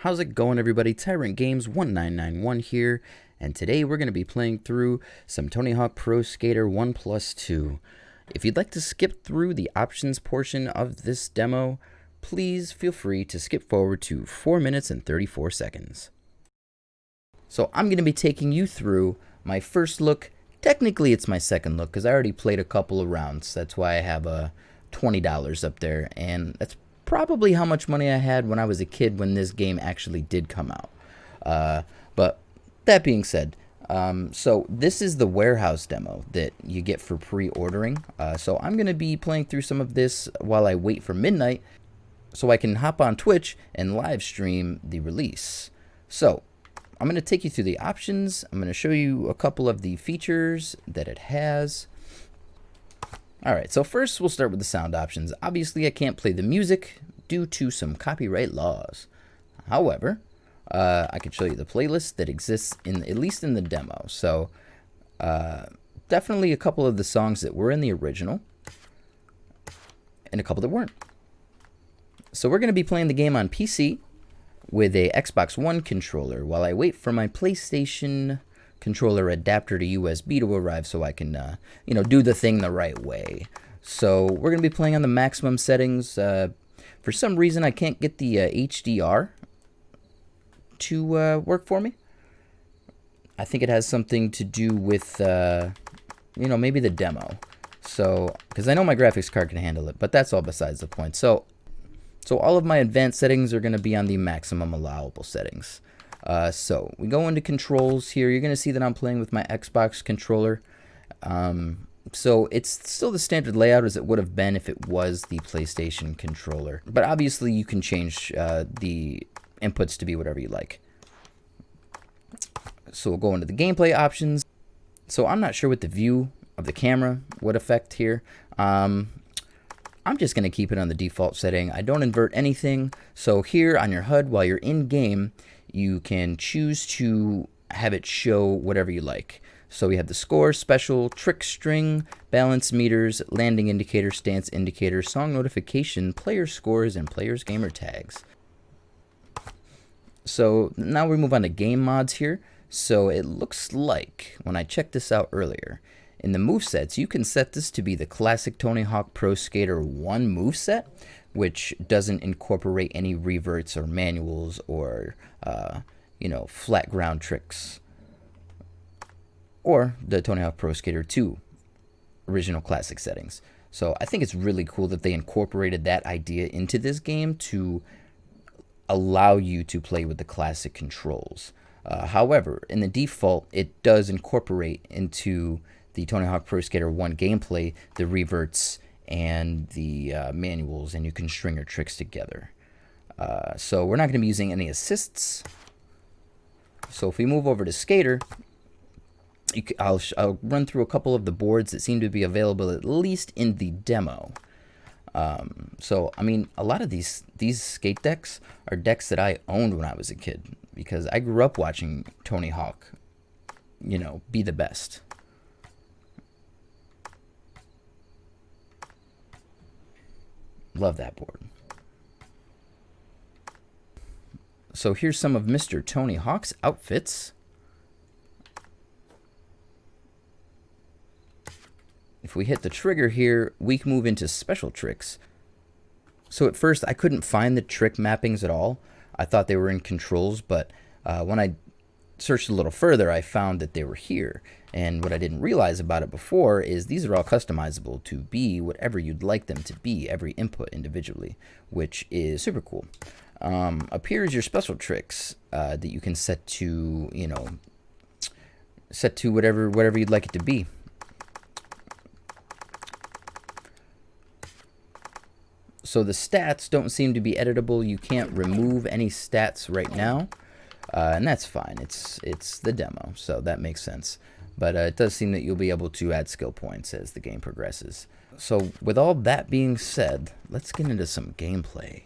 How's it going, everybody? Tyrant Games 1991 here, and today we're going to be playing through some Tony Hawk Pro Skater 1+2. If you'd like to skip through the options portion of this demo, please feel free to skip forward to 4 minutes and 34 seconds. So I'm going to be taking you through my first look. Technically it's my second look because I already played a couple of rounds. That's why I have $20 up there, and that's probably how much money I had when I was a kid when this game actually did come out. But that being said, so this is the warehouse demo that you get for pre-ordering. So I'm going to be playing through some of this while I wait for midnight so I can hop on Twitch and live stream the release. So I'm going to take you through the options. I'm going to show you a couple of the features that it has. Alright, so first we'll start with the sound options. Obviously I can't play the music due to some copyright laws. However, I can show you the playlist that exists at least in the demo. So definitely a couple of the songs that were in the original and a couple that weren't. So we're going to be playing the game on PC with a Xbox One controller while I wait for my PlayStation controller adapter to USB to arrive so I can, do the thing the right way. So we're going to be playing on the maximum settings. For some reason, I can't get the HDR to work for me. I think it has something to do with, maybe the demo. So, because I know my graphics card can handle it, but that's all besides the point. So all of my advanced settings are going to be on the maximum allowable settings. So we go into controls here. You're going to see that I'm playing with my Xbox controller. So it's still the standard layout as it would have been if it was the PlayStation controller. But obviously you can change the inputs to be whatever you like. So we'll go into the gameplay options. So I'm not sure what the view of the camera would affect here. I'm just going to keep it on the default setting. I don't invert anything. So here on your HUD, while you're in game, you can choose to have it show whatever you like. So we have the score, special, trick string, balance meters, landing indicator, stance indicator, song notification, player scores, and players gamer tags. So now we move on to game mods here. So it looks like, when I checked this out earlier, in the movesets, you can set this to be the classic Tony Hawk Pro Skater 1 moveset, which doesn't incorporate any reverts or manuals or, flat ground tricks. Or the Tony Hawk Pro Skater 2 original classic settings. So I think it's really cool that they incorporated that idea into this game to allow you to play with the classic controls. However, in the default, it does incorporate into the Tony Hawk Pro Skater 1 gameplay the reverts and the manuals, and you can string your tricks together. So we're not going to be using any assists. So if we move over to Skater, I'll run through a couple of the boards that seem to be available at least in the demo. So I mean, a lot of these skate decks are decks that I owned when I was a kid because I grew up watching Tony Hawk, be the best. Love that board. So here's some of Mr. Tony Hawk's outfits. If we hit the trigger here, we can move into special tricks. So at first I couldn't find the trick mappings at all. I thought they were in controls, but when I searched a little further, I found that they were here. And what I didn't realize about it before is these are all customizable to be whatever you'd like them to be, every input individually, which is super cool. Up here is your special tricks that you can set to, whatever you'd like it to be. So the stats don't seem to be editable. You can't remove any stats right now. And that's fine. It's the demo, so that makes sense. But it does seem that you'll be able to add skill points as the game progresses. So with all that being said, let's get into some gameplay.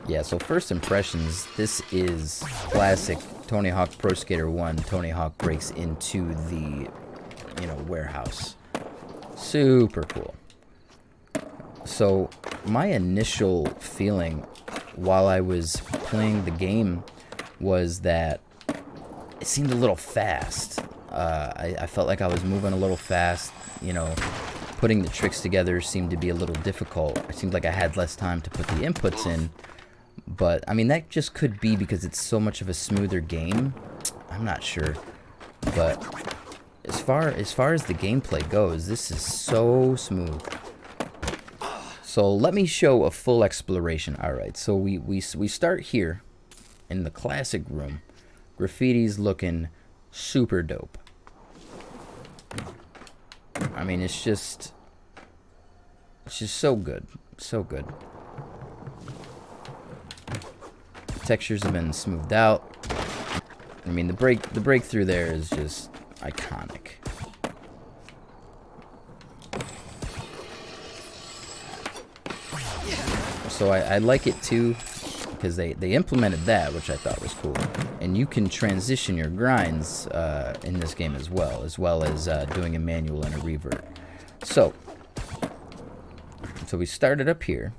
Yeah, so first impressions, this is classic Tony Hawk Pro Skater 1. Tony Hawk breaks into the, warehouse. Super cool. So my initial feeling while I was playing the game was that it seemed a little fast. I felt like I was moving a little fast, you know, putting the tricks together seemed to be a little difficult. It seemed like I had less time to put the inputs in, but I mean, that just could be because it's so much of a smoother game. I'm not sure, but as far as the gameplay goes, this is so smooth. So let me show a full exploration. All right, so we start here in the classic room. Graffiti's looking super dope. I mean, it's just so good, so good. The textures have been smoothed out. I mean, the breakthrough there is just iconic. So I like it too, because they implemented that, which I thought was cool. And you can transition your grinds in this game as well as doing a manual and a revert. So we started up here.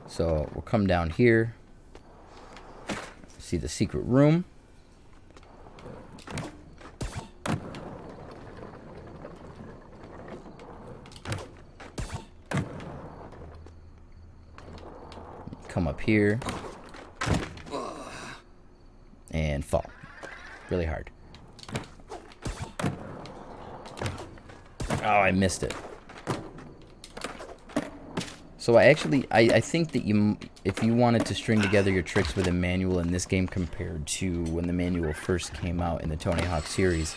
So we'll come down here. See the secret room. Come up here and fall really hard. Oh, I missed it. So I think that if you wanted to string together your tricks with a manual in this game compared to when the manual first came out in the Tony Hawk series,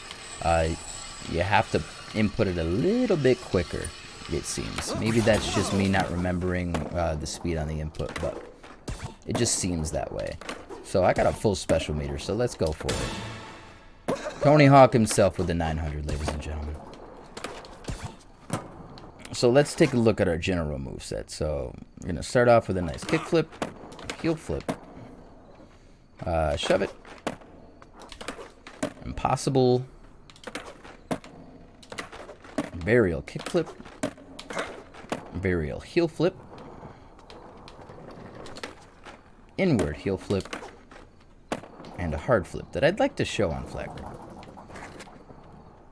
you have to input it a little bit quicker, it seems. Maybe that's just me not remembering the speed on the input, but it just seems that way. So I got a full special meter, so let's go for it. Tony Hawk himself with the 900, ladies and gentlemen. So let's take a look at our general moveset. So we're going to start off with a nice kickflip, heel flip, shove it, impossible, varial kickflip, varial heel flip, inward heel flip, and a hard flip that I'd like to show on flat ground.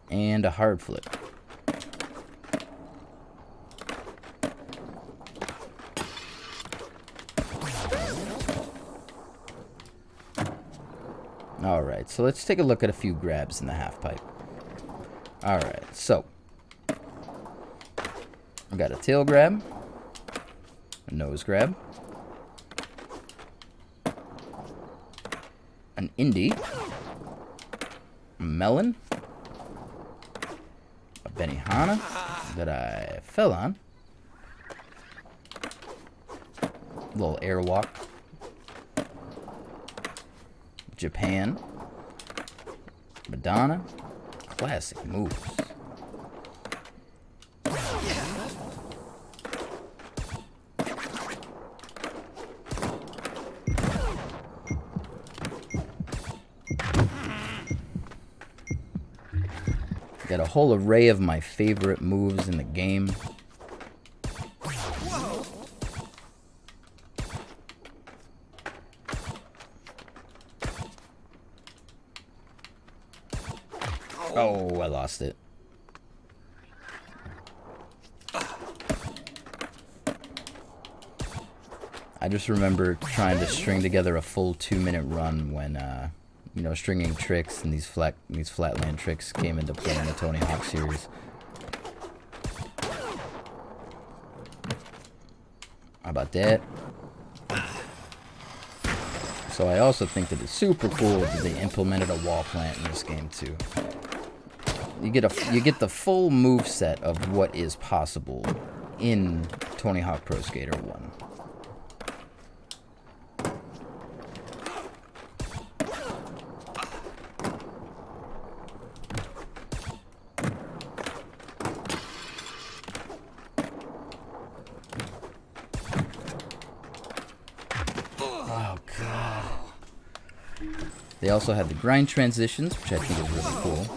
And a hard flip. Alright, so let's take a look at a few grabs in the half pipe. Alright, so we got a tail grab, a nose grab, an indie, a melon, a Benihana that I fell on, a little airwalk, Japan, Madonna, classic moves. Got a whole array of my favorite moves in the game. Oh, I lost it. I just remember trying to string together a full 2-minute run when, you know, stringing tricks and these flatland tricks came into play in the Tony Hawk series. How about that? So I also think that it's super cool that they implemented a wall plant in this game too. You get the full move set of what is possible in Tony Hawk Pro Skater 1. Oh god. They also had the grind transitions, which I think is really cool.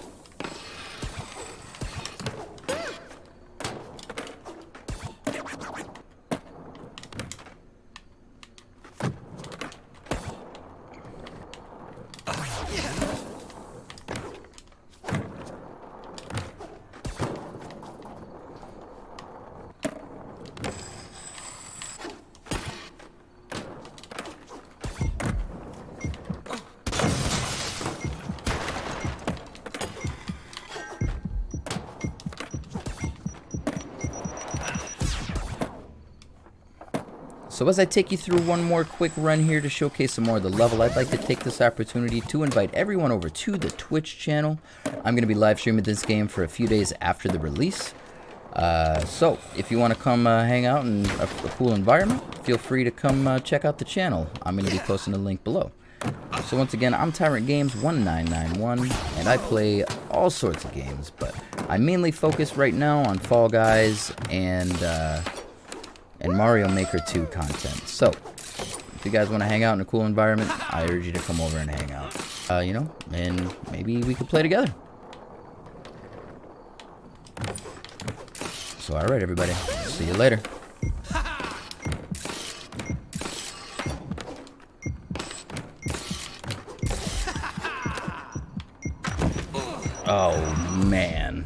So as I take you through one more quick run here to showcase some more of the level, I'd like to take this opportunity to invite everyone over to the Twitch channel. I'm going to be live streaming this game for a few days after the release. So if you want to come hang out in a cool environment, feel free to come check out the channel. I'm going to be posting a link below. So once again, I'm Tyrant Games 1991, and I play all sorts of games, but I mainly focus right now on Fall Guys and Mario Maker 2 content. So if you guys want to hang out in a cool environment, I urge you to come over and hang out. You know, and maybe we could play together. So alright everybody, see you later. Oh man.